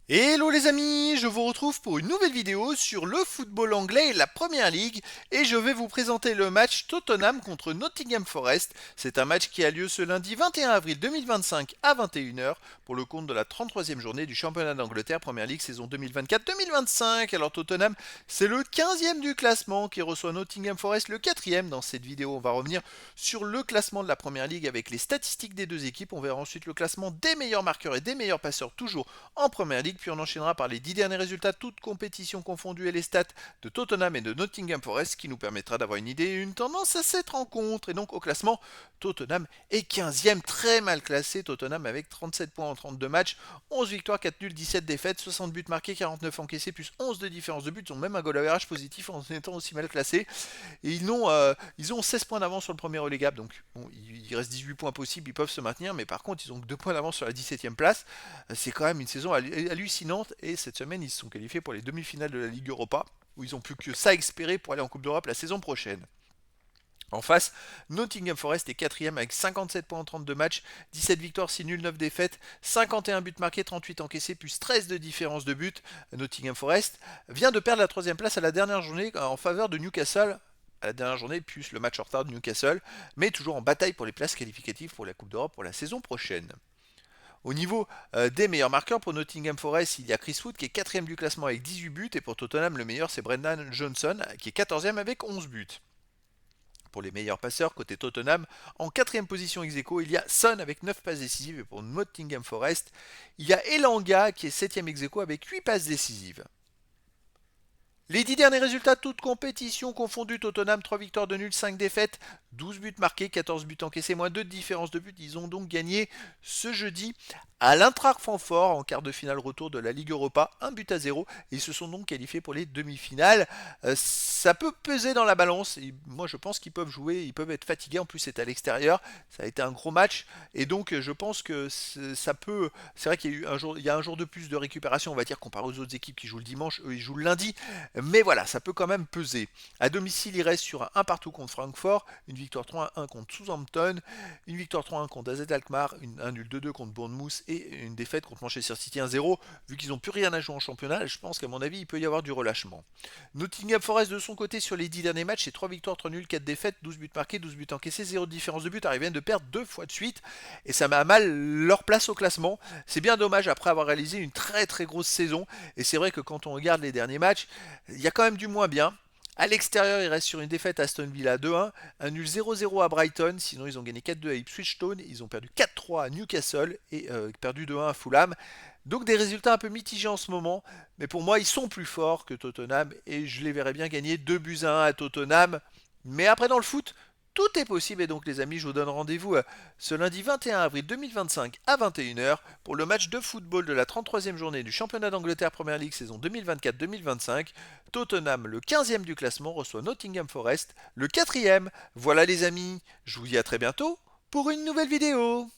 Hello les amis, je vous retrouve pour une nouvelle vidéo sur le football anglais et la Première Ligue et je vais vous présenter le match Tottenham contre Nottingham Forest. C'est un match qui a lieu ce lundi 21 avril 2025 à 21 heures pour le compte de la 33e journée du championnat d'Angleterre Première Ligue saison 2024-2025. Alors Tottenham, c'est le 15e du classement qui reçoit Nottingham Forest le 4e. Dans cette vidéo, on va revenir sur le classement de la Première Ligue avec les statistiques des deux équipes. On verra ensuite le classement des meilleurs marqueurs et des meilleurs passeurs toujours en Première Ligue, puis on enchaînera par les 10 derniers résultats, toutes compétitions confondues et les stats de Tottenham et de Nottingham Forest, ce qui nous permettra d'avoir une idée et une tendance à cette rencontre. Et donc au classement, Tottenham est 15e, très mal classé. Tottenham avec 37 points en 32 matchs, 11 victoires, 4 nuls, 17 défaites, 60 buts marqués, 49 encaissés, plus 11 de différence de buts. Ils ont même un goal average positif en étant aussi mal classés. Et ils ont 16 points d'avance sur le premier relégable, donc bon, il reste 18 points possibles, ils peuvent se maintenir, mais par contre ils ont 2 points d'avance sur la 17e place. C'est quand même une saison hallucinante, et cette semaine ils se sont qualifiés pour les demi-finales de la Ligue Europa, où ils ont plus que ça espérer pour aller en Coupe d'Europe la saison prochaine. En face, Nottingham Forest est quatrième avec 57 points en 32 matchs, 17 victoires, 6 nuls, 9 défaites, 51 buts marqués, 38 encaissés, plus 13 de différence de but. Nottingham Forest vient de perdre la troisième place à la dernière journée en faveur de Newcastle, à la dernière journée, plus le match en retard de Newcastle, mais toujours en bataille pour les places qualificatives pour la Coupe d'Europe pour la saison prochaine. Au niveau des meilleurs marqueurs pour Nottingham Forest, il y a Chris Wood qui est quatrième du classement avec 18 buts, et pour Tottenham le meilleur c'est Brendan Johnson qui est quatorzième avec 11 buts. Pour les meilleurs passeurs, côté Tottenham, en quatrième position ex aequo, il y a Son avec 9 passes décisives, et pour Nottingham Forest, il y a Elanga qui est septième ex aequo avec 8 passes décisives. Les 10 derniers résultats, toutes compétitions confondues, Tottenham 3 victoires de nul, 5 défaites, 12 buts marqués, 14 buts encaissés, moins 2 de différence de but. Ils ont donc gagné ce jeudi à l'Eintracht Francfort en quart de finale retour de la Ligue Europa, 1 but à 0, et ils se sont donc qualifiés pour les demi-finales. Ça peut peser dans la balance, et moi je pense qu'ils peuvent jouer, ils peuvent être fatigués, en plus c'est à l'extérieur, ça a été un gros match, et donc je pense que ça peut... C'est vrai qu'il y a eu il y a un jour de plus de récupération, on va dire, comparé aux autres équipes qui jouent le dimanche, eux ils jouent le lundi, mais voilà, ça peut quand même peser. À domicile, il reste sur un 1 partout contre Francfort, une victoire 3-1 contre Southampton, une victoire 3-1 contre AZ Alkmaar, un nul 2-2 contre Bournemouth et une défaite contre Manchester City 1-0. Vu qu'ils n'ont plus rien à jouer en championnat, je pense qu'à mon avis, il peut y avoir du relâchement. Nottingham Forest de son côté sur les 10 derniers matchs, c'est 3 victoires, 3 nuls, 4 défaites, 12 buts marqués, 12 buts encaissés, 0 de différence de but. Alors ils viennent de perdre 2 fois de suite et ça met à mal leur place au classement. C'est bien dommage après avoir réalisé une très très grosse saison, et c'est vrai que quand on regarde les derniers matchs, il y a quand même du moins bien. À l'extérieur, il reste sur une défaite à Aston Villa 2-1, un nul 0-0 à Brighton, sinon ils ont gagné 4-2 à Ipswich Town, ils ont perdu 4-3 à Newcastle et perdu 2-1 à Fulham. Donc des résultats un peu mitigés en ce moment, mais pour moi ils sont plus forts que Tottenham et je les verrais bien gagner 2 buts à 1 à Tottenham. Mais après dans le foot, tout est possible, et donc les amis, je vous donne rendez-vous ce lundi 21 avril 2025 à 21 heures pour le match de football de la 33e journée du championnat d'Angleterre Première Ligue saison 2024-2025. Tottenham, le 15e du classement, reçoit Nottingham Forest, le 4e. Voilà les amis, je vous dis à très bientôt pour une nouvelle vidéo.